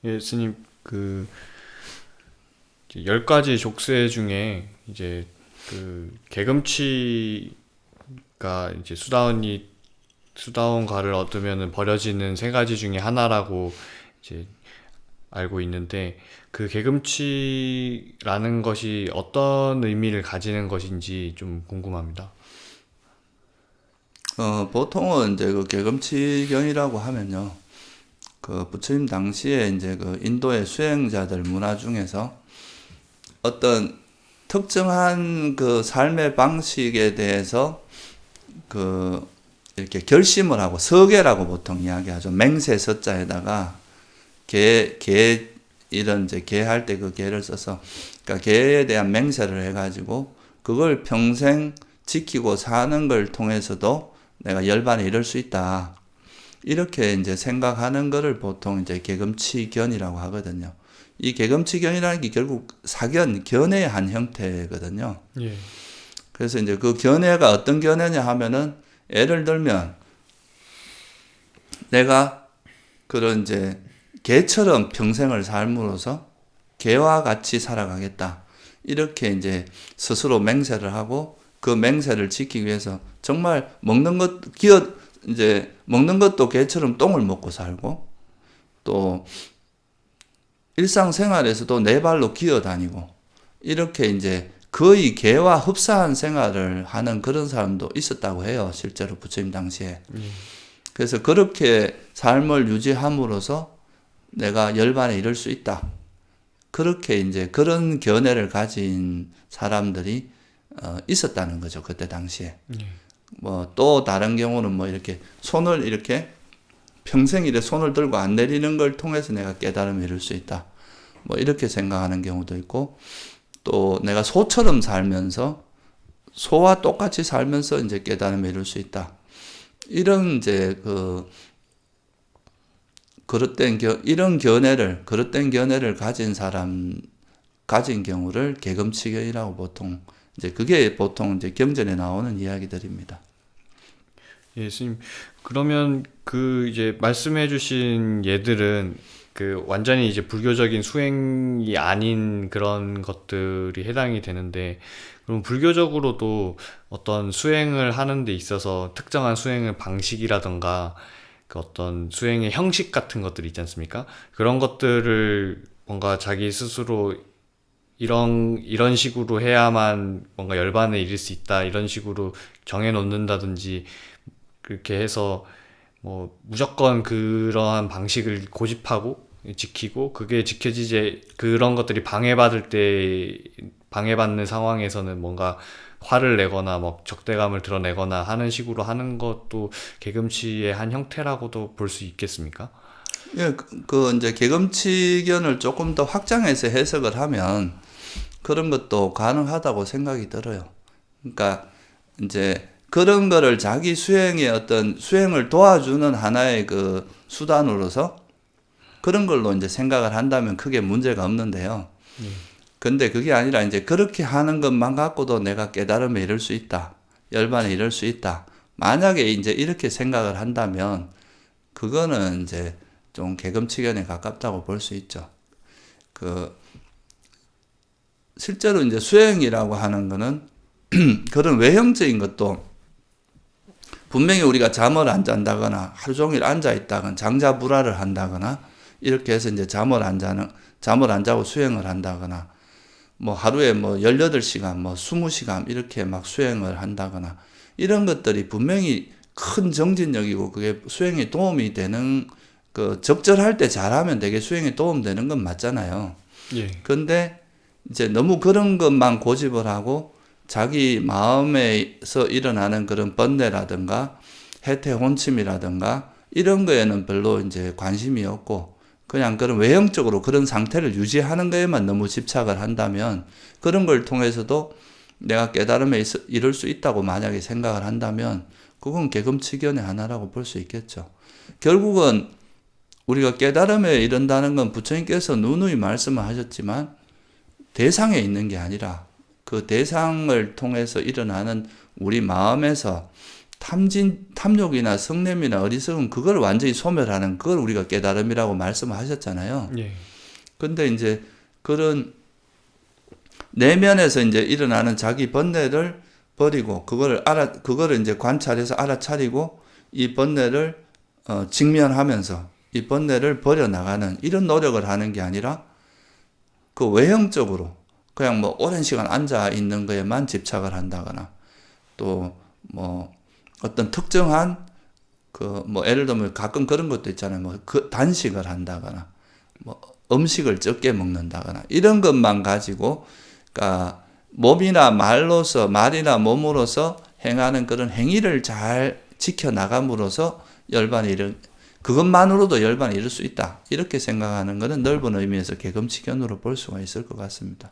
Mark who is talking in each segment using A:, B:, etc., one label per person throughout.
A: 예, 스님, 이제 10가지 족쇄 중에 이제 개금치가 이제 수다원 가를 얻으면은 버려지는 3가지 중에 하나라고 이제 알고 있는데, 그 개금치라는 것이 어떤 의미를 가지는 것인지 좀 궁금합니다.
B: 보통은 이제 그 개금치경이라고 하면요. 그 부처님 당시에 이제 그 인도의 수행자들 문화 중에서 어떤 특정한 그 삶의 방식에 대해서 그 이렇게 결심을 하고 서계라고 보통 이야기하죠. 맹세 서자에다가 계 이런 이제 계할 때 그 계를 써서 그러니까 계에 대한 맹세를 해가지고 그걸 평생 지키고 사는 걸 통해서도 내가 열반에 이를 수 있다. 이렇게 이제 생각하는 거를 보통 이제 개금치견이라고 하거든요. 이 개금치견이라는 게 결국 견해의 한 형태거든요.
A: 예.
B: 그래서 이제 그 견해가 어떤 견해냐 하면은 예를 들면 내가 그런 이제 개처럼 평생을 삶으로써 개와 같이 살아가겠다. 이렇게 이제 스스로 맹세를 하고 그 맹세를 지키기 위해서 정말 이제 먹는 것도 개처럼 똥을 먹고 살고 또 일상생활에서도 네 발로 기어 다니고 이렇게 이제 거의 개와 흡사한 생활을 하는 그런 사람도 있었다고 해요. 실제로 부처님 당시에. 그래서 그렇게 삶을 유지함으로써 내가 열반에 이를 수 있다. 그렇게 이제 그런 견해를 가진 사람들이 있었다는 거죠. 그때 당시에. 뭐 또 다른 경우는 뭐 이렇게 손을 이렇게 평생 이래 손을 들고 안 내리는 걸 통해서 내가 깨달음을 이룰 수 있다. 뭐 이렇게 생각하는 경우도 있고 또 내가 소처럼 살면서 소와 똑같이 살면서 이제 깨달음을 이룰 수 있다. 이런 이제 이런 그릇된 견해를 가진 경우를 개금치견이라고 보통 이제 그게 보통 이제 경전에 나오는 이야기들입니다.
A: 예, 스님. 그러면 이제 말씀해주신 예들은 완전히 이제 불교적인 수행이 아닌 그런 것들이 해당이 되는데, 그럼 불교적으로도 어떤 수행을 하는 데 있어서 특정한 수행의 방식이라던가 그 어떤 수행의 형식 같은 것들이 있지 않습니까? 그런 것들을 뭔가 자기 스스로 이런 식으로 해야만 뭔가 열반에 이를 수 있다, 이런 식으로 정해 놓는다든지, 그렇게 해서 뭐 무조건 그러한 방식을 고집하고 지키고, 그게 지켜지지, 그런 것들이 방해받는 상황에서는 뭔가 화를 내거나 뭐 적대감을 드러내거나 하는 식으로 하는 것도 개금치의 한 형태라고도 볼 수 있겠습니까?
B: 예, 이제 개금치견을 조금 더 확장해서 해석을 하면 그런 것도 가능하다고 생각이 들어요. 그러니까 이제 그런 거를 자기 수행의 어떤 수행을 도와주는 하나의 그 수단으로서 그런 걸로 이제 생각을 한다면 크게 문제가 없는데요. 근데 그게 아니라 이제 그렇게 하는 것만 갖고도 내가 깨달음에 이를 수 있다. 열반에 이를 수 있다. 만약에 이제 이렇게 생각을 한다면 그거는 이제 좀 개금치견에 가깝다고 볼 수 있죠. 그 실제로 이제 수행이라고 하는 거는 그런 외형적인 것도 분명히 우리가 잠을 안 잔다거나 하루 종일 앉아 있다거나 장자불화를 한다거나 이렇게 해서 이제 잠을 안 자고 수행을 한다거나 뭐 하루에 뭐 18시간 뭐 20시간 이렇게 막 수행을 한다거나 이런 것들이 분명히 큰 정진력이고 그게 수행에 도움이 되는 그 적절할 때 잘하면 되게 수행에 도움되는 건 맞잖아요.
A: 예.
B: 근데 이제 너무 그런 것만 고집을 하고 자기 마음에서 일어나는 그런 번뇌라든가 해태 혼침이라든가 이런 거에는 별로 이제 관심이 없고 그냥 그런 외형적으로 그런 상태를 유지하는 거에만 너무 집착을 한다면 그런 걸 통해서도 내가 깨달음에 이룰 수 있다고 만약에 생각을 한다면 그건 개금치견의 하나라고 볼 수 있겠죠. 결국은 우리가 깨달음에 이른다는 건 부처님께서 누누이 말씀을 하셨지만 대상에 있는 게 아니라 그 대상을 통해서 일어나는 우리 마음에서 탐욕이나 성냄이나 어리석음 그걸 완전히 소멸하는 그걸 우리가 깨달음이라고 말씀하셨잖아요.
A: 예.
B: 근데 이제 그런 내면에서 이제 일어나는 자기 번뇌를 버리고 그거를 이제 관찰해서 알아차리고 이 번뇌를 직면하면서 이 번뇌를 버려 나가는 이런 노력을 하는 게 아니라 그 외형적으로 그냥 뭐 오랜 시간 앉아 있는 거에만 집착을 한다거나 또 뭐 어떤 특정한 그 뭐 예를 들면 가끔 그런 것도 있잖아요. 뭐 그 단식을 한다거나 뭐 음식을 적게 먹는다거나 이런 것만 가지고 그러니까 몸이나 말이나 몸으로서 행하는 그런 행위를 잘 지켜 나감으로써 그것만으로도 열반에 이를 수 있다. 이렇게 생각하는 것은 넓은 의미에서 개금치견으로 볼 수가 있을 것 같습니다.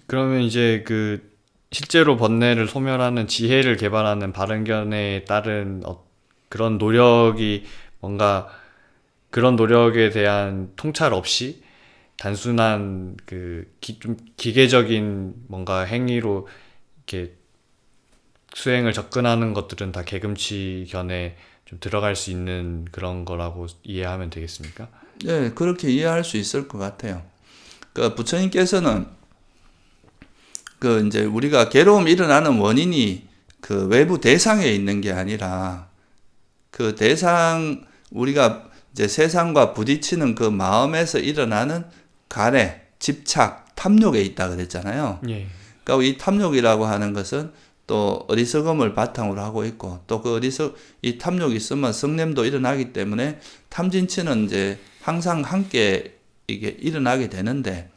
A: 그러면 이제 그 실제로 번뇌를 소멸하는 지혜를 개발하는 바른견에 따른 그런 노력이 뭔가 그런 노력에 대한 통찰 없이 단순한 좀 기계적인 뭔가 행위로 이렇게 수행을 접근하는 것들은 다 개금치견에 좀 들어갈 수 있는 그런 거라고 이해하면 되겠습니까?
B: 네, 그렇게 이해할 수 있을 것 같아요. 그 부처님께서는 그 이제 우리가 괴로움이 일어나는 원인이 그 외부 대상에 있는 게 아니라 그 대상 우리가 이제 세상과 부딪히는 그 마음에서 일어나는 가래, 집착, 탐욕에 있다 그랬잖아요.
A: 예.
B: 그러니까 이 탐욕이라고 하는 것은 또 어리석음을 바탕으로 하고 있고 또 이 탐욕이 있으면 성냄도 일어나기 때문에 탐진치는 이제 항상 함께 이게 일어나게 되는데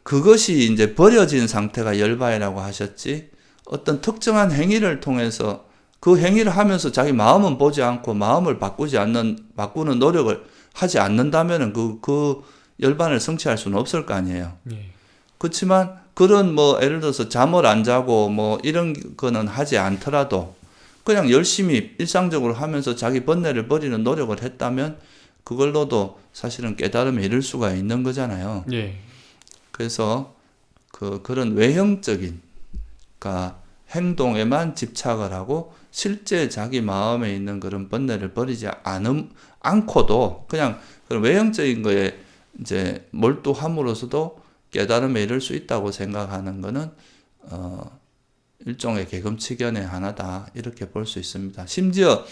B: 그것이 이제 버려진 상태가 열반이라고 하셨지 어떤 특정한 행위를 통해서 그 행위를 하면서 자기 마음은 보지 않고 마음을 바꾸는 노력을 하지 않는다면은 그 열반을 성취할 수는 없을 거 아니에요.
A: 예.
B: 그렇지만 그런 뭐 예를 들어서 잠을 안 자고 뭐 이런 거는 하지 않더라도 그냥 열심히 일상적으로 하면서 자기 번뇌를 버리는 노력을 했다면 그걸로도 사실은 깨달음에 이를 수가 있는 거잖아요.
A: 예.
B: 그래서 그런 외형적인 그러니까 행동에만 집착을 하고 실제 자기 마음에 있는 그런 번뇌를 버리지 않고도 그냥 그런 외형적인 거에 이제 몰두함으로써도 깨달음에 이를 수 있다고 생각하는 것은 일종의 개금치견의 하나다 이렇게 볼 수 있습니다. 심지어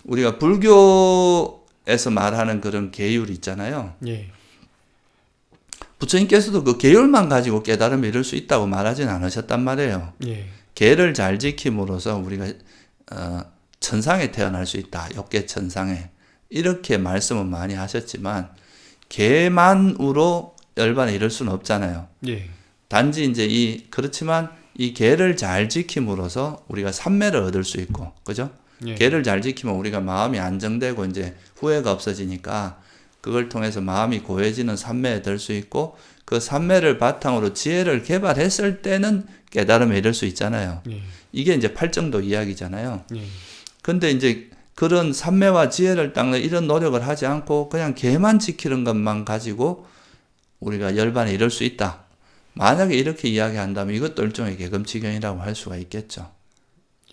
B: 우리가 불교에서 말하는 그런 계율 있잖아요.
A: 예.
B: 부처님께서도 그 계율만 가지고 깨달음에 이를 수 있다고 말하진 않으셨단 말이에요.
A: 예.
B: 계를 잘 지킴으로써 우리가 천상에 태어날 수 있다. 욕계천상에. 이렇게 말씀은 많이 하셨지만 계만으로 열반에 이를 수는 없잖아요.
A: 예.
B: 단지 이제 그렇지만 이 계를 잘 지킴으로써 우리가 삼매를 얻을 수 있고, 그죠?
A: 예.
B: 계를 잘 지키면 우리가 마음이 안정되고 이제 후회가 없어지니까 그걸 통해서 마음이 고해지는 삼매에 들 수 있고 그 삼매를 바탕으로 지혜를 개발했을 때는 깨달음에 이를 수 있잖아요.
A: 예.
B: 이게 이제 팔정도 이야기잖아요.
A: 예.
B: 근데 이제 그런 삼매와 지혜를 닦는 이런 노력을 하지 않고 그냥 계만 지키는 것만 가지고 우리가 열반에 이를 수 있다. 만약에 이렇게 이야기한다면 이것도 일종의 개금치견이라고 할 수가 있겠죠.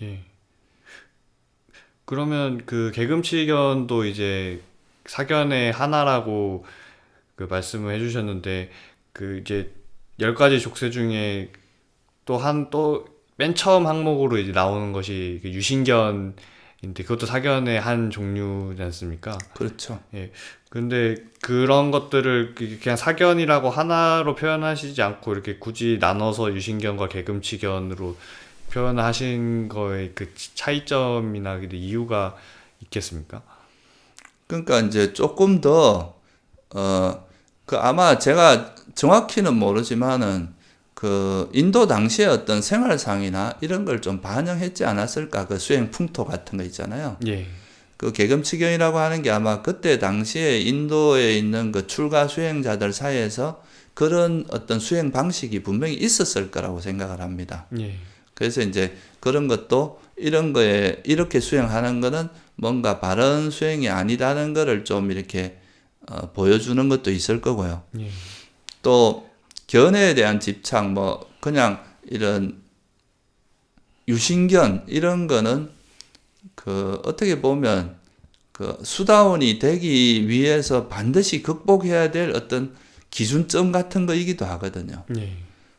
A: 예. 그러면 그 개금치견도 이제 사견의 하나라고 그 말씀을 해주셨는데 그 이제 10가지 족쇄 중에 또 맨 처음 항목으로 이제 나오는 것이 그 유신견인데 그것도 사견의 한 종류지 않습니까?
B: 그렇죠.
A: 예. 근데 그런 것들을 그냥 사견이라고 하나로 표현하시지 않고 이렇게 굳이 나눠서 유신견과 개금치견으로 표현하신 거에 그 차이점이나 이유가 있겠습니까?
B: 그러니까 이제 조금 더, 아마 제가 정확히는 모르지만은 그 인도 당시의 어떤 생활상이나 이런 걸 좀 반영했지 않았을까? 그 수행 풍토 같은 거 있잖아요.
A: 예.
B: 그 개금치견이라고 하는 게 아마 그때 당시에 인도에 있는 그 출가 수행자들 사이에서 그런 어떤 수행 방식이 분명히 있었을 거라고 생각을 합니다.
A: 예.
B: 그래서 이제 그런 것도 이런 거에 이렇게 수행하는 거는 뭔가 바른 수행이 아니라는 거를 좀 이렇게 보여주는 것도 있을 거고요.
A: 예.
B: 또 견해에 대한 집착, 뭐 그냥 이런 유신견 이런 거는 그 어떻게 보면 그 수다원이 되기 위해서 반드시 극복해야 될 어떤 기준점 같은 거이기도 하거든요.
A: 네.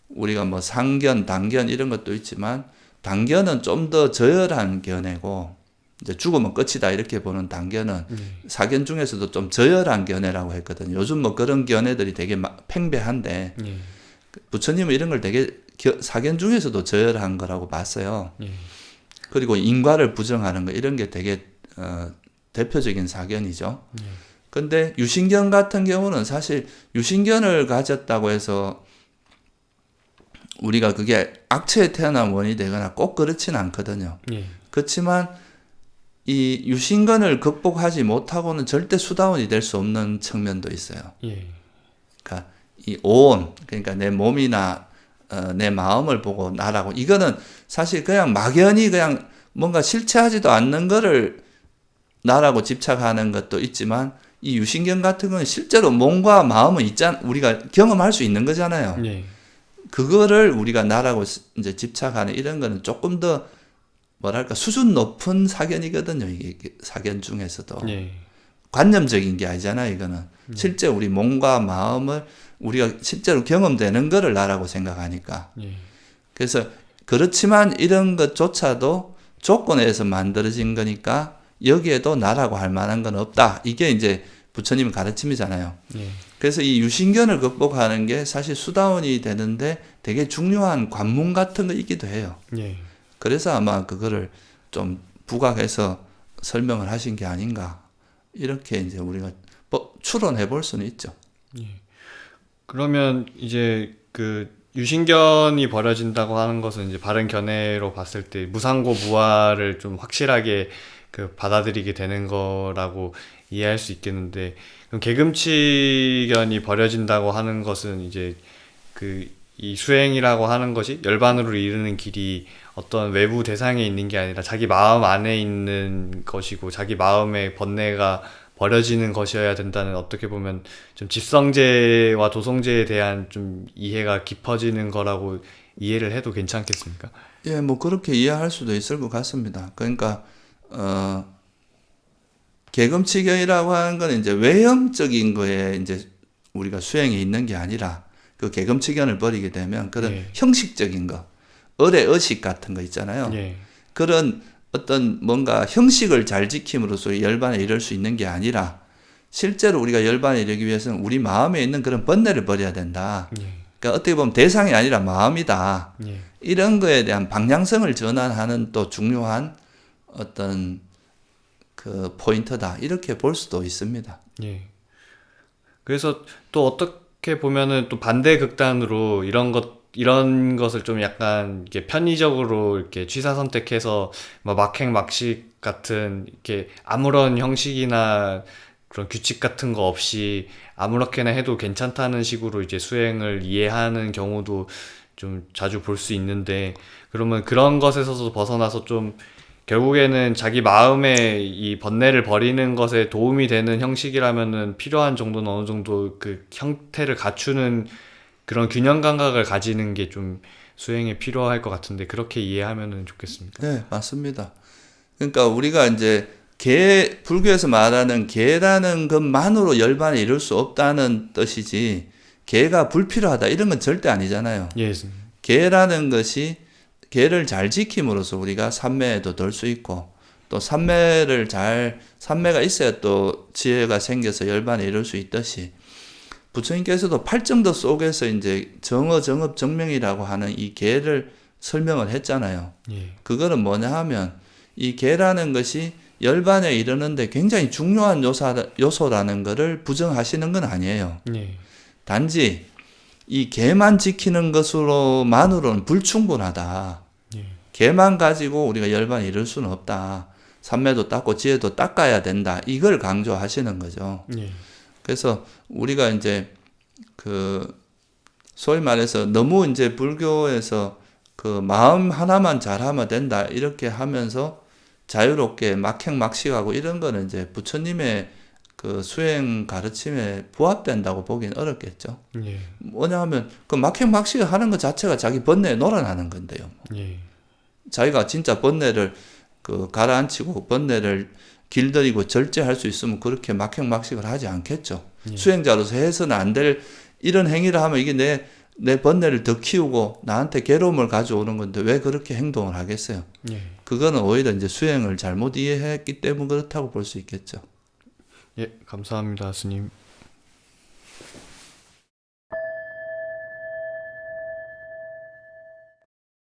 B: 우리가 뭐 상견, 단견 이런 것도 있지만 단견은 좀 더 저열한 견해고 이제 죽으면 끝이다 이렇게 보는 단견은 사견 중에서도 좀 저열한 견해라고 했거든요. 요즘 뭐 그런 견해들이 되게 팽배한데
A: 네.
B: 부처님은 이런 걸 되게 사견 중에서도 저열한 거라고 봤어요.
A: 네.
B: 그리고 인과를 부정하는 거 이런 게 되게 대표적인 사견이죠. 근데 유신견 같은 경우는 사실 유신견을 가졌다고 해서 우리가 그게 악체에 태어난 원인이 되거나 꼭 그렇진 않거든요.
A: 네.
B: 그렇지만 이 유신견을 극복하지 못하고는 절대 수다원이 될 수 없는 측면도 있어요.
A: 예.
B: 그러니까 이 오온, 그러니까 내 몸이나 내 마음을 보고 나라고, 이거는 사실 그냥 막연히 그냥 뭔가 실체하지도 않는 거를 나라고 집착하는 것도 있지만 이 유신견 같은 건 실제로 몸과 마음은 우리가 경험할 수 있는 거잖아요.
A: 네.
B: 그거를 우리가 나라고 이제 집착하는 이런 거는 조금 더 뭐랄까 수준 높은 사견이거든요. 이게 사견 중에서도
A: 네.
B: 관념적인 게 아니잖아요. 이거는 실제 우리 몸과 마음을 우리가 실제로 경험되는 거를 나라고 생각하니까.
A: 네.
B: 그래서 그렇지만 이런 것조차도 조건에서 만들어진 거니까 여기에도 나라고 할 만한 건 없다. 이게 이제 부처님 가르침이잖아요.
A: 네.
B: 그래서 이 유신견을 극복하는 게 사실 수다원이 되는데 되게 중요한 관문 같은 거이기도 해요.
A: 네.
B: 그래서 아마 그거를 좀 부각해서 설명을 하신 게 아닌가. 이렇게 이제 우리가 추론해 볼 수는 있죠.
A: 그러면 이제 그 유신견이 버려진다고 하는 것은 이제 바른 견해로 봤을 때 무상고 무아를 좀 확실하게 그 받아들이게 되는 거라고 이해할 수 있겠는데, 그럼 개금치견이 버려진다고 하는 것은 이제 그 이 수행이라고 하는 것이 열반으로 이르는 길이 어떤 외부 대상에 있는 게 아니라 자기 마음 안에 있는 것이고 자기 마음의 번뇌가 버려지는 것이어야 된다는, 어떻게 보면 좀 집성제와 도성제에 대한 좀 이해가 깊어지는 거라고 이해를 해도 괜찮겠습니까?
B: 예, 뭐 그렇게 이해할 수도 있을 것 같습니다. 그러니까 개금치견이라고 하는 건 이제 외형적인 거에 이제 우리가 수행에 있는 게 아니라 그 개금치견을 버리게 되면 그런
A: 예.
B: 형식적인 거, 의식 같은 거 있잖아요.
A: 예.
B: 그런 어떤 뭔가 형식을 잘 지킴으로써 열반에 이를 수 있는 게 아니라 실제로 우리가 열반에 이르기 위해서는 우리 마음에 있는 그런 번뇌를 버려야 된다.
A: 예.
B: 그러니까 어떻게 보면 대상이 아니라 마음이다.
A: 예.
B: 이런 거에 대한 방향성을 전환하는 또 중요한 어떤 그 포인트다. 이렇게 볼 수도 있습니다.
A: 예. 그래서 또 어떻게 보면은 또 반대 극단으로 이런 것을 좀 약간 이렇게 편의적으로 이렇게 취사 선택해서 뭐 막행 막식 같은 이렇게 아무런 형식이나 그런 규칙 같은 거 없이 아무렇게나 해도 괜찮다는 식으로 이제 수행을 이해하는 경우도 좀 자주 볼 수 있는데, 그러면 그런 것에서도 벗어나서 좀 결국에는 자기 마음의 이 번뇌를 버리는 것에 도움이 되는 형식이라면은 필요한 정도는 어느 정도 그 형태를 갖추는 그런 균형 감각을 가지는 게 좀 수행에 필요할 것 같은데, 그렇게 이해하면은 좋겠습니까?
B: 네, 맞습니다. 그러니까 우리가 이제 불교에서 말하는 개라는 것만으로 열반에 이룰 수 없다는 뜻이지, 개가 불필요하다 이런 건 절대 아니잖아요.
A: 예.
B: 개라는 것이 개를 잘 지킴으로써 우리가 삼매에도 들 수 있고, 또 삼매가 있어야 또 지혜가 생겨서 열반에 이룰 수 있듯이, 부처님께서도 팔정도 속에서 이제 정어, 정업, 정명이라고 하는 이 개를 설명을 했잖아요.
A: 예.
B: 그거는 뭐냐 하면 이 개라는 것이 열반에 이르는데 굉장히 중요한 요소라는 것을 부정하시는 건 아니에요.
A: 예.
B: 단지 이 개만 지키는 것으로만으로는 불충분하다.
A: 예.
B: 개만 가지고 우리가 열반에 이룰 수는 없다. 삼매도 닦고 지혜도 닦아야 된다. 이걸 강조하시는 거죠.
A: 예.
B: 그래서 우리가 이제 소위 말해서 너무 이제 불교에서 그 마음 하나만 잘하면 된다 이렇게 하면서 자유롭게 막행막식하고 이런 거는 이제 부처님의 그 수행 가르침에 부합된다고 보기는 어렵겠죠.
A: 예.
B: 뭐냐 하면 그 막행막식 하는 것 자체가 자기 번뇌에 놀아나는 건데요.
A: 예.
B: 자기가 진짜 번뇌를 가라앉히고 번뇌를 길들이고 절제할 수 있으면 그렇게 막행막식을 하지 않겠죠.
A: 예.
B: 수행자로서 해서는 안 될 이런 행위를 하면 이게 내 번뇌를 더 키우고 나한테 괴로움을 가져오는 건데 왜 그렇게 행동을 하겠어요?
A: 예.
B: 그거는 오히려 이제 수행을 잘못 이해했기 때문에 그렇다고 볼 수 있겠죠.
A: 예, 감사합니다, 스님.